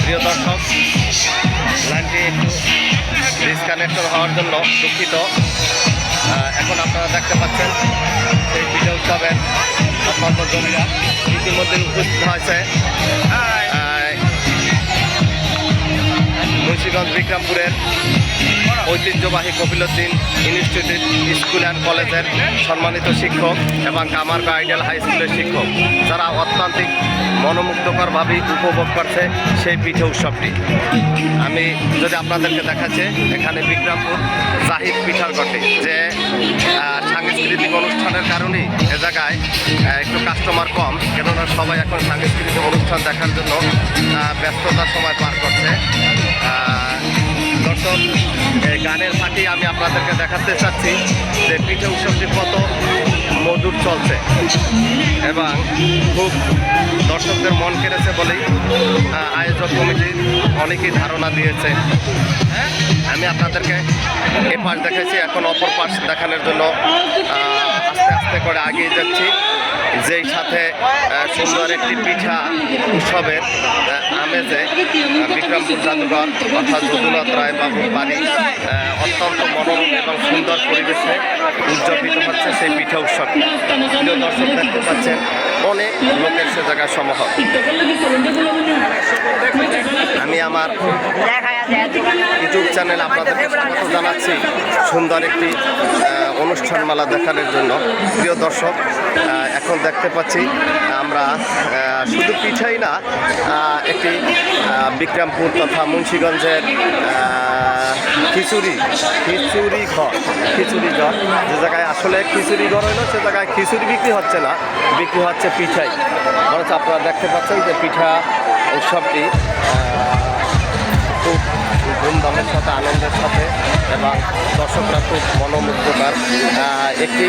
প্রিয় দর্শক, লাইনটি একটু ডিসকানেক্টর হওয়ার জন্য দুঃখিত। এখন আপনারা দেখতে পাচ্ছেন সেই পিঠা উৎসবের কর্মজীবীরা ইতিমধ্যে উপস্থিত হয়েছে মুন্সিগঞ্জ বিক্রমপুরের ঐতিহ্যবাহী কপিলউদ্দিন ইনস্টিটিউট স্কুল অ্যান্ড কলেজের সম্মানিত শিক্ষক এবং কামারগাঁও আইডিয়াল হাই স্কুলের শিক্ষক, যারা অত্যন্তিক মনোমুগ্ধকরভাবে উপভোগ করছে সেই পিঠে উৎসবটি। আমি যদি আপনাদেরকে দেখাচ্ছি, এখানে বিক্রমপুর জাহিদ পিঠার ঘটে যে সাংস্কৃতিক অনুষ্ঠানের কারণেই এ জায়গায় একটু কাস্টমার কম, কেননা সবাই এখন সাংস্কৃতিক অনুষ্ঠান দেখার জন্য ব্যস্ততার সময় পার করছে। দর্শক, এই গানের ফাঁকি আমি আপনাদেরকে দেখাতে চাচ্ছি যে পিঠে উৎসবটি কত মধুর চলছে এবং খুব দর্শকদের মন কেড়েছে বলেই আয়োজক কমিটি অনেকেই ধারণা দিয়েছে। আমি আপনাদেরকে এ পাশ দেখাচ্ছি, এখন অপর পাশ দেখানোর জন্য আস্তে আস্তে করে এগিয়ে যাচ্ছি। যেই সাথে সুন্দর একটি পিঠা উৎসবের আমেজে বিক্রমপুর জাদুঘর অর্থাৎ যদুনাথ রায় বাবুর বাড়ি অত্যন্ত মনোরম এবং সুন্দর পরিবেশে উদযাপিত হচ্ছে সেই পিঠা উৎসব। প্রিয় দর্শক, দেখতে পাচ্ছেন অনেক লোকের সে জায়গায় সমাগম। আমি আমার ইউটিউব চ্যানেল আপনাদেরকে স্বাগত জানাচ্ছি সুন্দর একটি অনুষ্ঠানমালা দেখানোর জন্য। প্রিয় দর্শক, এখন দেখতে পাচ্ছি আমরা শুধু পিঠাই না, একটি বিক্রমপুর তথা মুন্সিগঞ্জের খিচুড়ি ঘর যে জায়গায় আসলে খিচুড়ি ঘর হইল, সে জায়গায় খিচুড়ি বিক্রি হচ্ছে না, বিক্রি হচ্ছে পিঠাই। বরঞ্চ আপনারা দেখতে পাচ্ছেন যে পিঠা উৎসবটি খুব ধুমধামের সাথে, আনন্দের সাথে এবং দর্শকরা খুব মনোমুগ্ধকর। একটি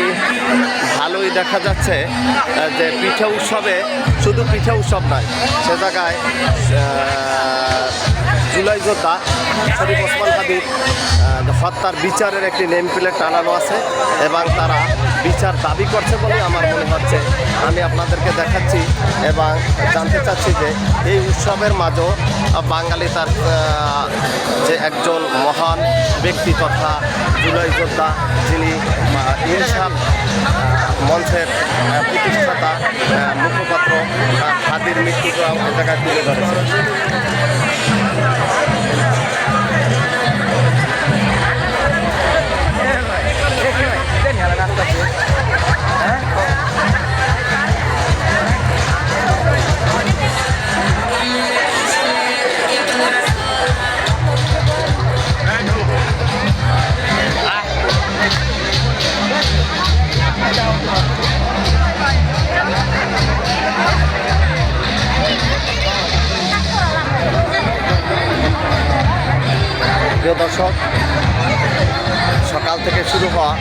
ভালোই দেখা যাচ্ছে যে পিঠা উৎসবে শুধু পিঠা উৎসব নয়, সে জায়গায় জুলাই যোদ্ধা শরীফ ওসমান হাদির হত্যার বিচারের একটি নেম প্লেট টানানো আছে এবং তারা বিচার দাবি করছে বলে আমার মনে হচ্ছে। আমি আপনাদেরকে দেখাচ্ছি এবং জানতে চাচ্ছি যে এই উৎসবের মাঝেও বাঙালি তার যে একজন মহান ব্যক্তি তথা জুলাই যোদ্ধা, যিনি ইনসাফ মঞ্চের প্রতিষ্ঠাতা মুখপাত্র হাদির মৃত্যুকে এ জায়গায় তুলে ধরেছে। প্রিয় দর্শক, সকাল থেকে শুরু হওয়া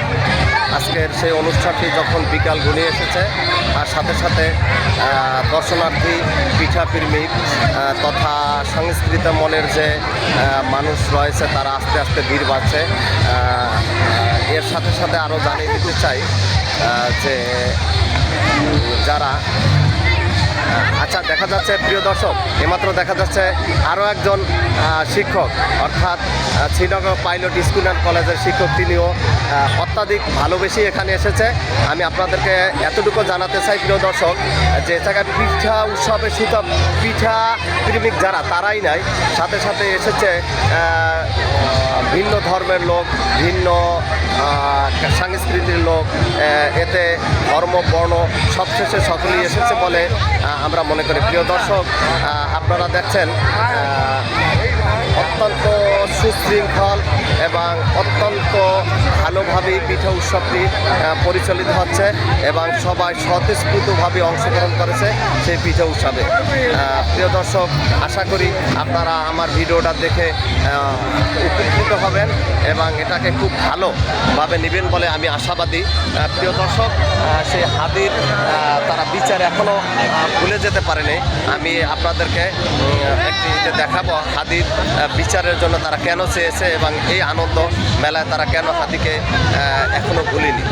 আজকের সেই অনুষ্ঠানটি যখন বিকাল ঘনিয়ে এসেছে, আর সাথে সাথে দর্শনার্থী, পিঠাপ্রেমিক তথা সংস্কৃত মনের যে মানুষ রয়েছে তারা আস্তে আস্তে ভিড় বাড়ছে। এর সাথে সাথে আরও জানিয়ে দিতে চাই যে যারা আচ্ছা, দেখা যাচ্ছে প্রিয় দর্শক, এমাত্র দেখা যাচ্ছে আরও একজন শিক্ষক অর্থাৎ শ্রীনগর পাইলট স্কুল অ্যান্ড কলেজের শিক্ষক, তিনিও অত্যাধিক ভালোবেসে এখানে এসেছে। আমি আপনাদেরকে এতটুকু জানাতে চাই প্রিয় দর্শক, যে জায়গায় পিঠা উৎসবে শুধু পিঠা প্রেমিক যারা তারাই নাই, সাথে সাথে এসেছে ভিন্ন ধর্মের লোক, ভিন্ন সংস্কৃতির লোক, এতে ধর্ম বর্ণ সবশেষে সকলেই এসেছে বলে আমরা মনে করি। প্রিয় দর্শক, আপনারা দেখছেন অত্যন্ত সুশৃঙ্খল এবং অত্যন্ত ভালোভাবেই পিঠা উৎসবটি পরিচালিত হচ্ছে এবং সবাই স্বতঃস্ফূর্তভাবে অংশগ্রহণ করেছে সেই পিঠা উৎসবে। প্রিয় দর্শক, আশা করি আপনারা আমার ভিডিওটা দেখে উপকৃত হবেন এবং এটাকে খুব ভালোভাবে নেবেন বলে আমি আশাবাদী। প্রিয় দর্শক, সেই হাদির তারা বিচার এখনও ভুলে যেতে পারেনি। আমি আপনাদেরকে একটি দেখাবো হাদির বিচারের জন্য তারা কেন চেয়েছে এবং এই আনন্দ মেলায় তারা কেন হাদিকে এখনও ভুলেনি।